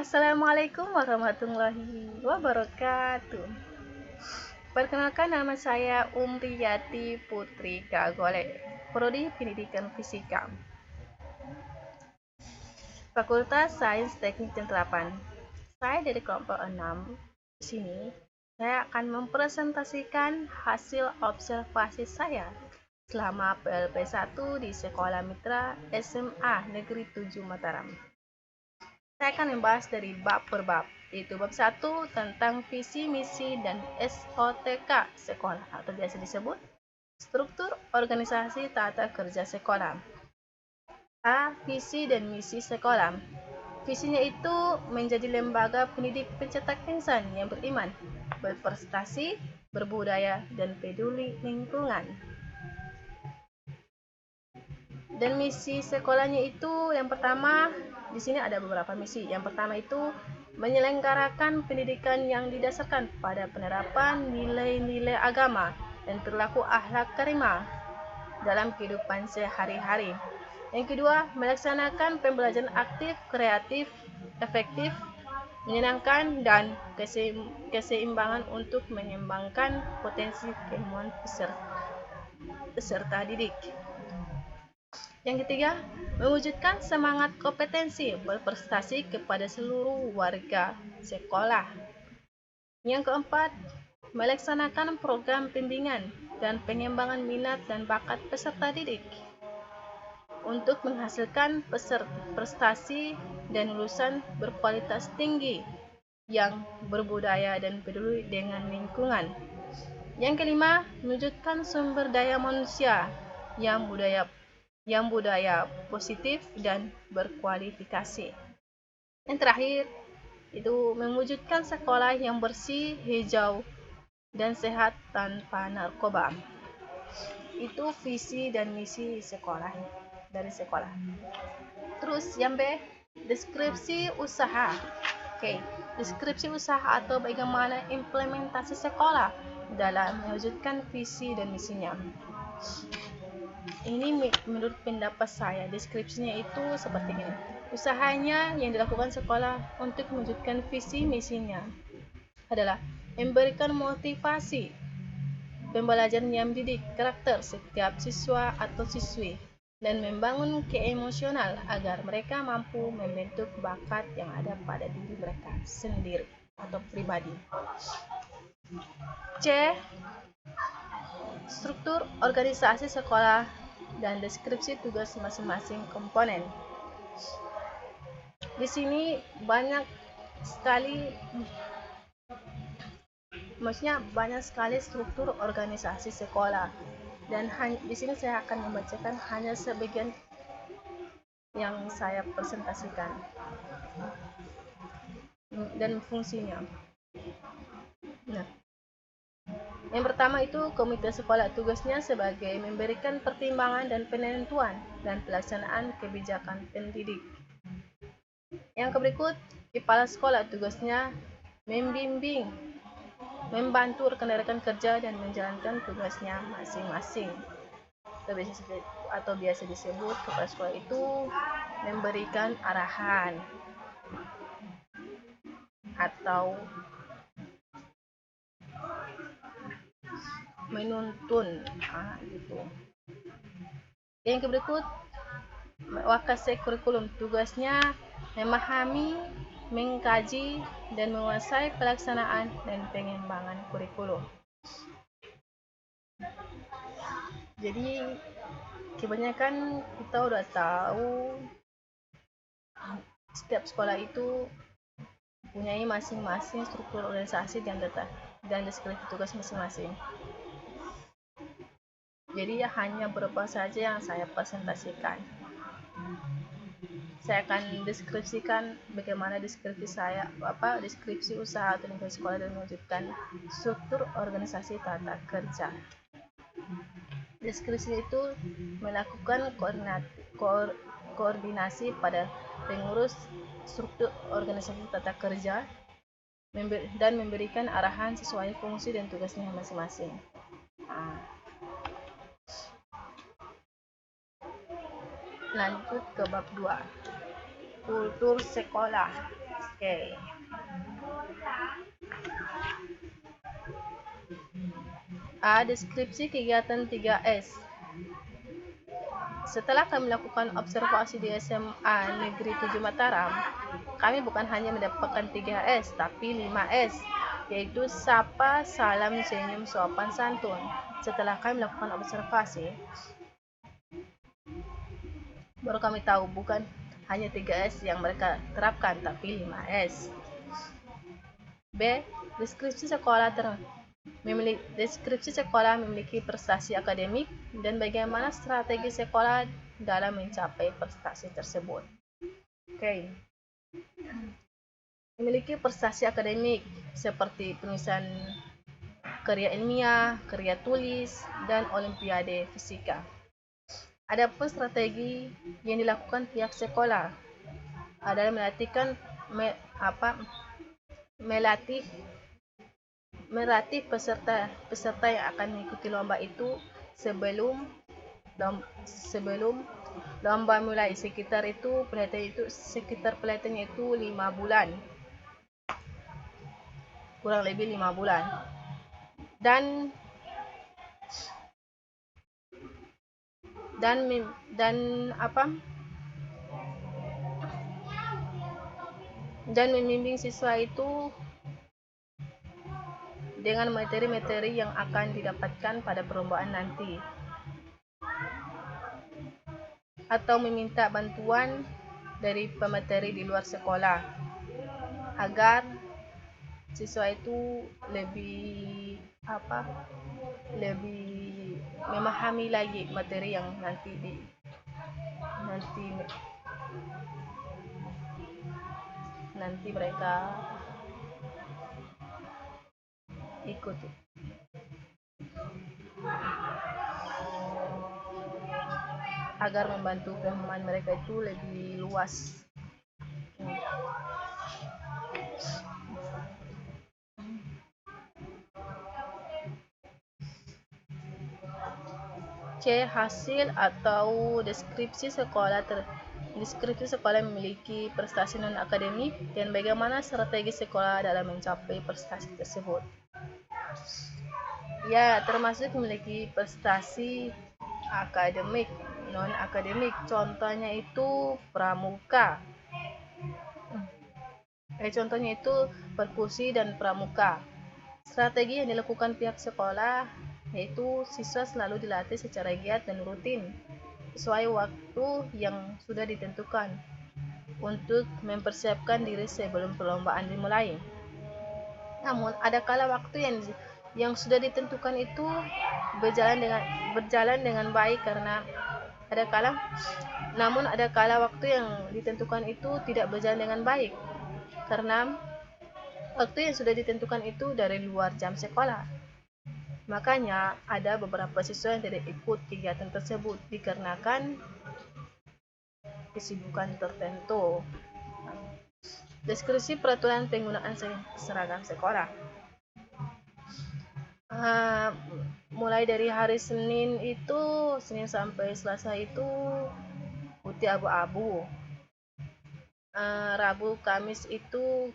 Assalamualaikum warahmatullahi wabarakatuh. Perkenalkan, nama saya Umriyati Putri Kagole, Prodi Pendidikan Fisika, Fakultas Sains Teknik dan Terapan. Saya dari kelompok 6. Di sini saya akan mempresentasikan hasil observasi saya selama PLP1 di Sekolah Mitra SMA Negeri 7 Mataram. Saya akan membahas dari bab per bab, yaitu bab 1 tentang visi, misi, dan SOTK sekolah atau biasa disebut struktur organisasi tata kerja sekolah. A. Visi dan misi sekolah. Visinya itu menjadi lembaga pendidik pencetak insan yang beriman, berprestasi, berbudaya, dan peduli lingkungan. Dan misi sekolahnya itu yang pertama, di sini ada beberapa misi. Yang pertama itu menyelenggarakan pendidikan yang didasarkan pada penerapan nilai-nilai agama dan perilaku akhlak karimah dalam kehidupan sehari-hari. Yang kedua, melaksanakan pembelajaran aktif, kreatif, efektif, menyenangkan, dan keseimbangan untuk mengembangkan potensi keilmuan peserta didik. Yang ketiga, mewujudkan semangat kompetensi berprestasi kepada seluruh warga sekolah. Yang keempat, melaksanakan program bimbingan dan pengembangan minat dan bakat peserta didik untuk menghasilkan prestasi dan lulusan berkualitas tinggi yang berbudaya dan peduli dengan lingkungan. Yang kelima, mewujudkan sumber daya manusia yang budaya positif dan berkualifikasi. Yang terakhir, itu mewujudkan sekolah yang bersih, hijau, dan sehat tanpa narkoba. Itu visi dan misi sekolah dari sekolah. Terus yang B, deskripsi usaha. Deskripsi usaha atau bagaimana implementasi sekolah dalam mewujudkan visi dan misinya. Ini menurut pendapat saya, deskripsinya itu seperti ini. Usahanya yang dilakukan sekolah untuk mewujudkan visi misinya adalah memberikan motivasi, pembelajaran yang mendidik karakter setiap siswa atau siswi, dan membangun keemosional agar mereka mampu membentuk bakat yang ada pada diri mereka sendiri atau pribadi. C. Struktur organisasi sekolah dan deskripsi tugas masing-masing komponen. Di sini banyak sekali struktur organisasi sekolah, dan di sini saya akan membacakan hanya sebagian yang saya presentasikan dan fungsinya. Nah, yang pertama itu komite sekolah, tugasnya sebagai memberikan pertimbangan dan penentuan dan pelaksanaan kebijakan pendidik. Yang berikut, kepala sekolah, tugasnya membimbing, membantu rekan-rekan kerja dan menjalankan tugasnya masing-masing. Atau biasa disebut kepala sekolah itu memberikan arahan atau menuntun gitu. Yang berikut, wakase kurikulum, tugasnya memahami, mengkaji, dan menguasai pelaksanaan dan pengembangan kurikulum. Jadi kebanyakan kita udah tahu setiap sekolah itu punyai masing-masing struktur organisasi dan deskripsi tugas masing-masing. Jadi hanya beberapa saja yang saya presentasikan. Saya akan deskripsikan bagaimana deskripsi usaha atau nilai sekolah dan mewujudkan struktur organisasi tata kerja. Deskripsi itu melakukan koordinasi pada pengurus struktur organisasi tata kerja dan memberikan arahan sesuai fungsi dan tugasnya masing-masing. Lanjut ke bab 2, kultur sekolah. Oke. A. Deskripsi kegiatan 3S. Setelah kami melakukan observasi di SMA Negeri 7 Mataram, kami bukan hanya mendapatkan 3S, tapi 5S, yaitu sapa, salam, senyum, sopan santun. Setelah kami melakukan observasi, baru kami tahu bukan hanya 3S yang mereka terapkan, tapi 5S. B. Deskripsi sekolah memiliki prestasi akademik dan bagaimana strategi sekolah dalam mencapai prestasi tersebut. Oke. Memiliki prestasi akademik seperti penulisan karya ilmiah, karya tulis, dan olimpiade fisika. Adapun strategi yang dilakukan pihak sekolah adalah melatih peserta yang akan mengikuti lomba itu sebelum lomba mulai. Sekitar pelatihannya itu 5 bulan, kurang lebih 5 bulan. Dan membimbing siswa itu dengan materi-materi yang akan didapatkan pada perlombaan nanti, atau meminta bantuan dari pemateri di luar sekolah agar siswa itu lebih memahami lagi materi yang nanti mereka ikuti, agar membantu pemahaman mereka itu lebih luas. C. Hasil atau deskripsi sekolah memiliki prestasi non-akademik dan bagaimana strategi sekolah dalam mencapai prestasi tersebut. Ya, termasuk memiliki prestasi akademik, non-akademik. Contohnya itu pramuka. Contohnya itu perkusi dan pramuka. Strategi yang dilakukan pihak sekolah yaitu siswa selalu dilatih secara giat dan rutin sesuai waktu yang sudah ditentukan untuk mempersiapkan diri sebelum perlombaan dimulai. Namun ada kala waktu yang sudah ditentukan itu berjalan dengan baik karena ada kala waktu yang ditentukan itu tidak berjalan dengan baik karena waktu yang sudah ditentukan itu dari luar jam sekolah. Makanya ada beberapa siswa yang tidak ikut kegiatan tersebut dikarenakan kesibukan tertentu. Deskripsi peraturan penggunaan seragam sekolah. Mulai dari hari Senin sampai Selasa itu putih abu-abu. Rabu, Kamis itu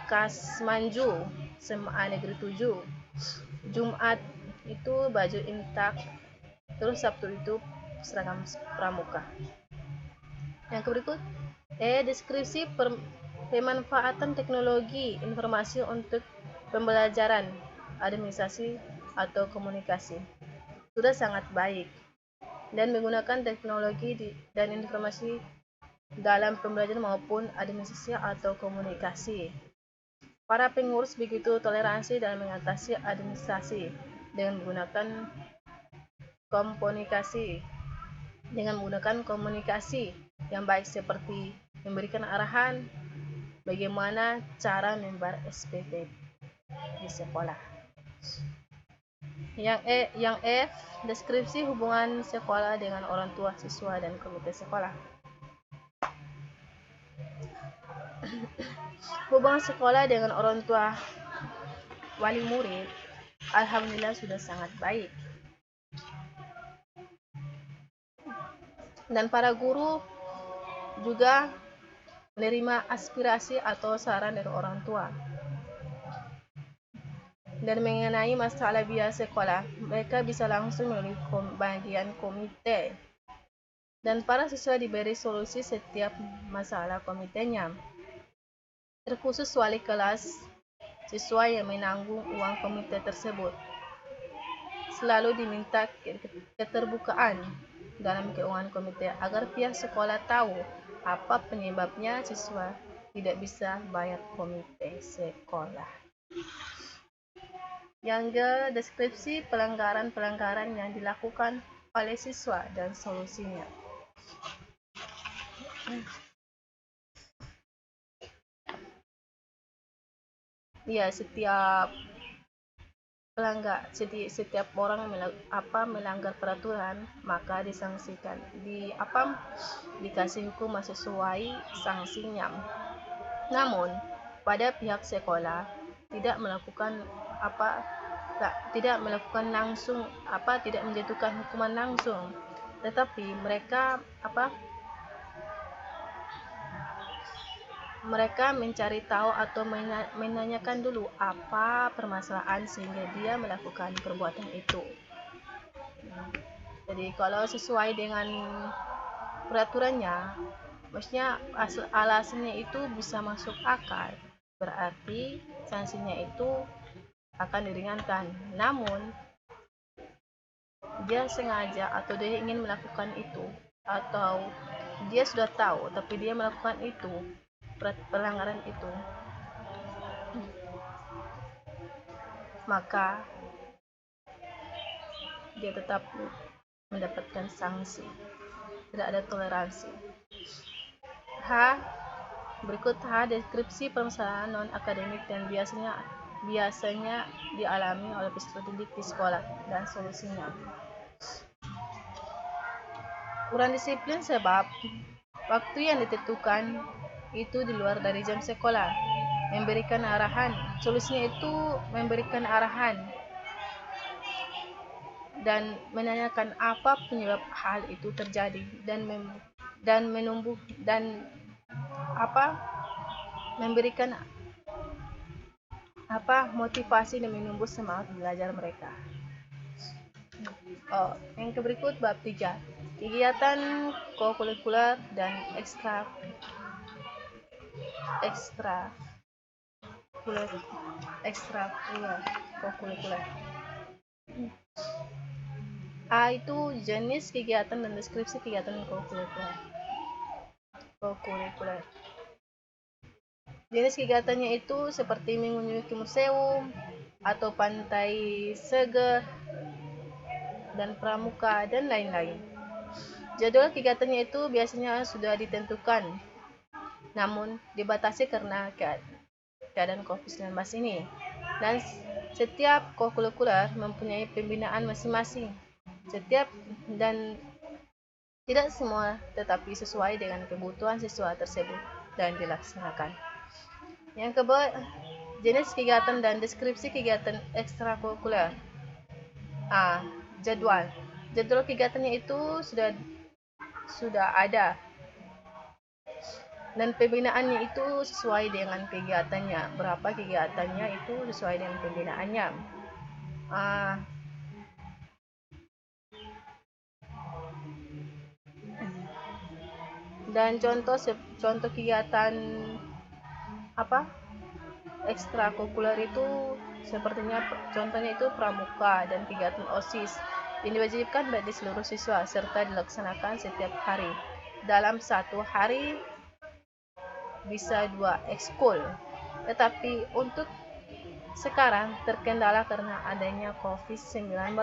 Kasmanju SMA Negeri 7. Jumat itu baju intak, terus Sabtu itu seragam pramuka. Yang berikut, deskripsi pemanfaatan teknologi informasi untuk pembelajaran, administrasi atau komunikasi. Sudah sangat baik dan menggunakan teknologi dan informasi dalam pembelajaran maupun administrasi atau komunikasi. Para pengurus begitu toleransi dalam mengatasi administrasi dengan menggunakan komunikasi yang baik seperti memberikan arahan bagaimana cara membayar SPP di sekolah. Yang F, deskripsi hubungan sekolah dengan orang tua siswa dan komite sekolah. Hubungan sekolah dengan orang tua wali murid alhamdulillah sudah sangat baik. Dan para guru juga menerima aspirasi atau saran dari orang tua. Dan mengenai masalah biaya sekolah, mereka bisa langsung melalui bagian komite. Dan para siswa diberi solusi setiap masalah komitenya. Terkhusus wali kelas, siswa yang menanggung uang komite tersebut selalu diminta keterbukaan dalam keuangan komite agar pihak sekolah tahu apa penyebabnya siswa tidak bisa bayar komite sekolah. Yang ke deskripsi pelanggaran-pelanggaran yang dilakukan oleh siswa dan solusinya. Ya, setiap orang melanggar peraturan maka disangsikan, dikasih hukuman sesuai sanksinya. Namun pada pihak sekolah tidak menjatuhkan hukuman langsung, tetapi mereka mencari tahu atau menanyakan dulu apa permasalahan sehingga dia melakukan perbuatan itu. Jadi kalau sesuai dengan peraturannya, maksudnya alasannya itu bisa masuk akal, berarti sanksinya itu akan diringankan. Namun dia sengaja atau dia ingin melakukan itu, atau dia sudah tahu tapi dia melakukan itu, pelanggaran itu, maka dia tetap mendapatkan sanksi. Tidak ada toleransi. Berikut deskripsi permasalahan non-akademik dan biasanya dialami oleh peserta didik di sekolah dan solusinya. Kurang disiplin sebab waktu yang ditentukan itu di luar dari jam sekolah. Memberikan arahan. Solusinya itu memberikan arahan dan menanyakan apa penyebab hal itu terjadi dan memberikan motivasi dan menumbuh semangat belajar mereka. Yang berikut bab 3, kegiatan kokurikuler dan kokurikuler. Itu jenis kegiatan dan deskripsi kegiatan kokurikuler. Jenis kegiatannya itu seperti mengunjungi museum atau pantai seger dan pramuka dan lain-lain. Jadwal kegiatannya itu biasanya sudah ditentukan, namun dibatasi karena keadaan COVID-19 ini. Dan setiap kokurikuler mempunyai pembinaan masing-masing. Dan tidak semua tetapi sesuai dengan kebutuhan siswa tersebut dan dilaksanakan. Yang kedua, jenis kegiatan dan deskripsi kegiatan ekstrakurikuler. Jadwal kegiatannya itu sudah ada dan pembinaannya itu sesuai dengan kegiatannya. Berapa kegiatannya itu sesuai dengan pembinaannya. Dan contoh kegiatan ekstrakurikuler itu contohnya itu pramuka dan kegiatan OSIS yang diwajibkan bagi seluruh siswa serta dilaksanakan setiap hari. Dalam satu hari bisa 2 ekskul, tetapi untuk sekarang terkendala karena adanya COVID-19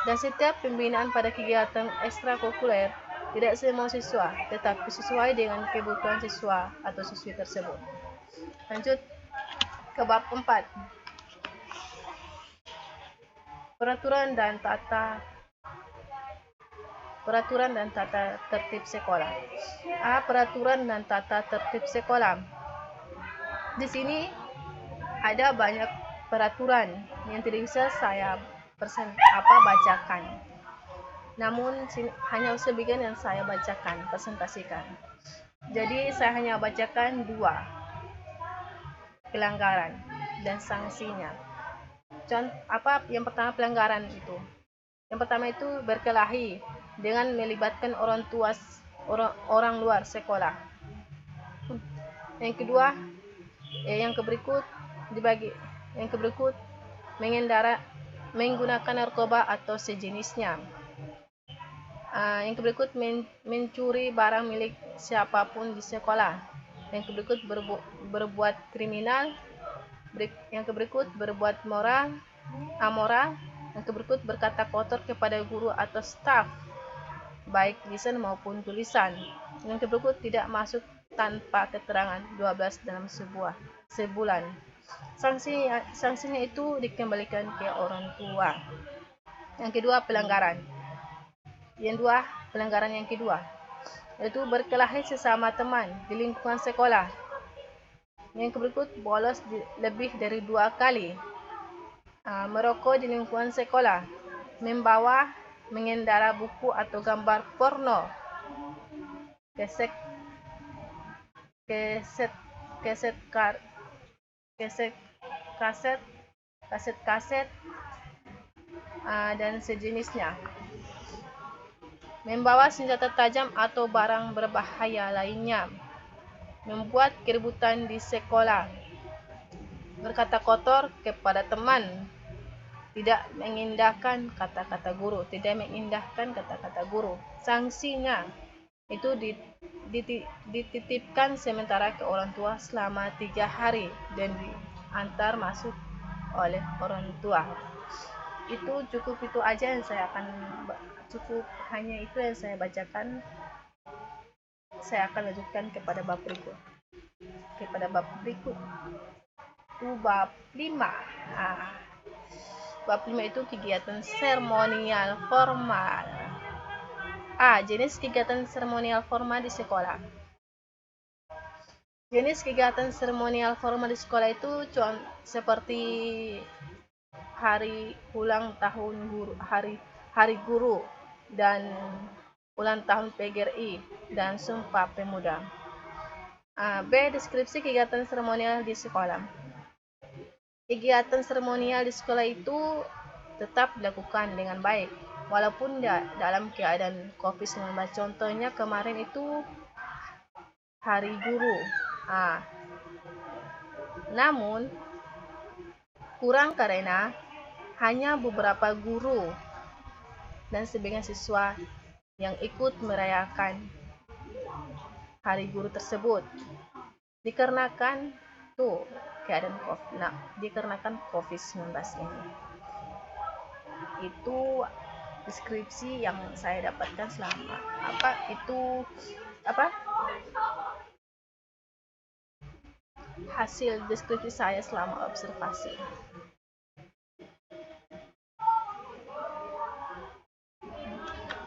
dan setiap pembinaan pada kegiatan ekstrakurikuler tidak semua siswa, tetapi sesuai dengan kebutuhan siswa atau siswi tersebut. Lanjut ke bab 4. Peraturan dan tata tertib sekolah. Peraturan dan tata tertib sekolah. Di sini ada banyak peraturan yang tidak bisa saya bacakan. Namun hanya sebagian yang saya bacakan, presentasikan. Jadi saya hanya bacakan 2 pelanggaran dan sanksinya. Yang pertama pelanggaran itu. Yang pertama itu berkelahi dengan melibatkan orang luar sekolah. Yang kedua, yang berikut menggunakan narkoba atau sejenisnya. Yang berikut mencuri barang milik siapapun di sekolah. Yang berikut berbuat kriminal. Yang berikut berbuat amoral. Yang berikut berkata kotor kepada guru atau staf, baik lisan maupun tulisan. Yang berikut tidak masuk tanpa keterangan 12 dalam sebulan. Sanksinya itu dikembalikan ke orang tua. Yang kedua, pelanggaran yang kedua yaitu berkelahi sesama teman di lingkungan sekolah. Yang berikut bolos lebih dari 2 kali, merokok di lingkungan sekolah, mengendara buku atau gambar porno, kaset dan sejenisnya, membawa senjata tajam atau barang berbahaya lainnya, membuat keributan di sekolah, berkata kotor kepada teman, tidak mengindahkan kata-kata guru. Sanksinya itu dititipkan sementara ke orang tua selama 3 hari dan diantar masuk oleh orang tua. Hanya itu yang saya bacakan. Saya akan lanjutkan kepada bab berikut. Itu bab 5. Bab 5 itu kegiatan seremonial formal. Jenis kegiatan seremonial formal di sekolah. Jenis kegiatan seremonial formal di sekolah itu seperti hari ulang tahun guru, hari guru, dan ulang tahun PGRI dan Sumpah Pemuda. B. Deskripsi kegiatan seremonial di sekolah. Kegiatan seremonial di sekolah itu tetap dilakukan dengan baik walaupun dalam keadaan COVID-19. Contohnya kemarin itu hari guru. Namun kurang karena hanya beberapa guru dan sebagian siswa yang ikut merayakan hari guru tersebut dikarenakan dikarenakan COVID-19 ini. Itu deskripsi yang saya dapatkan hasil deskripsi saya selama observasi.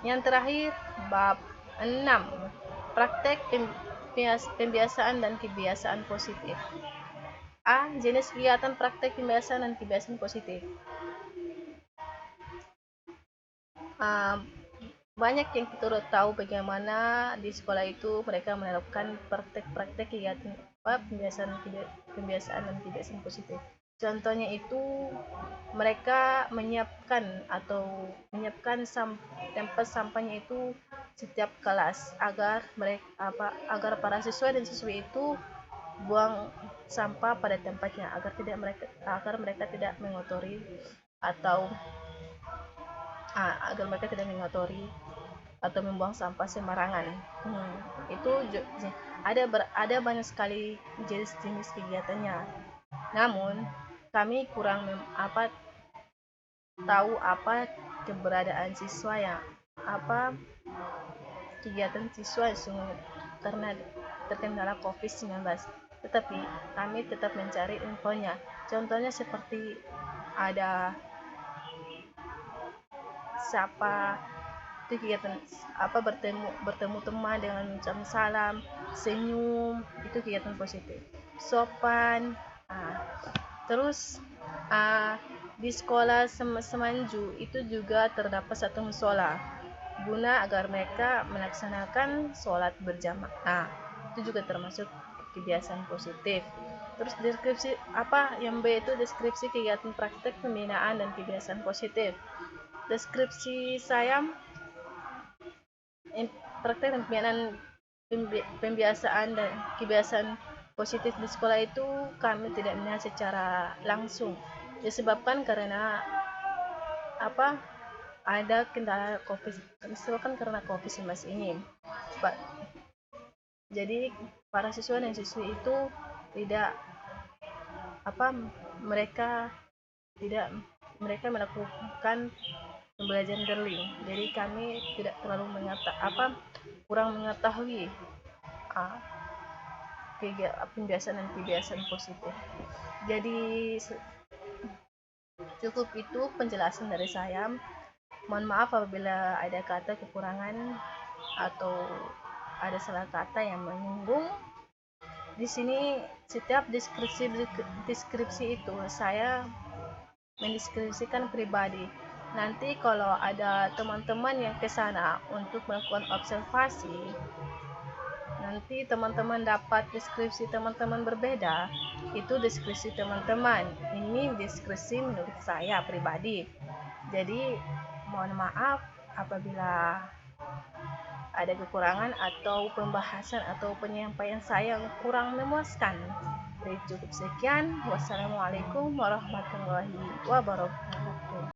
Yang terakhir, bab 6, praktek pembiasaan dan kebiasaan positif. Jenis kegiatan praktek pembiasaan dan kebiasaan positif. Banyak yang kita tahu bagaimana di sekolah itu mereka menerapkan praktek-praktek kegiatan pembiasaan dan kebiasaan positif. Contohnya itu mereka menyiapkan tempat sampahnya itu setiap kelas agar para siswa dan siswi itu buang sampah pada tempatnya agar mereka tidak mengotori atau membuang sampah sembarangan. Itu ada banyak sekali jenis kegiatannya. Namun kami kurang tahu apa keberadaan siswa kegiatan siswa karena terkendala COVID-19. Tetapi kami tetap mencari infonya. Contohnya seperti ada kegiatan bertemu teman dengan ucapan salam, senyum, itu kegiatan positif. Sopan. Terus di sekolah Semanju itu juga terdapat satu musola guna agar mereka melaksanakan sholat berjamaah. itu juga termasuk kebiasaan positif. Terus deskripsi yang B itu deskripsi kegiatan praktek pembinaan dan kebiasaan positif. Deskripsi saya praktek dan pembiasaan dan kebiasaan positif di sekolah itu kami tidak melihat secara langsung, disebabkan karena ada kendala karena COVID-19 ini. Jadi para siswa dan siswi itu tidak mereka melakukan pembelajaran daring. Jadi kami tidak terlalu kurang mengetahui pembiasaan dan kebiasaan positif. Jadi cukup itu penjelasan dari saya. Mohon maaf apabila ada kata kekurangan atau ada salah kata yang menyinggung. Di sini setiap deskripsi itu saya mendeskripsikan pribadi. Nanti kalau ada teman-teman yang ke sana untuk melakukan observasi, nanti teman-teman dapat deskripsi teman-teman berbeda, itu deskripsi teman-teman. Ini deskripsi menurut saya pribadi. Jadi mohon maaf apabila ada kekurangan atau pembahasan atau penyampaian saya yang kurang memuaskan. Jadi cukup sekian. Wassalamualaikum warahmatullahi wabarakatuh.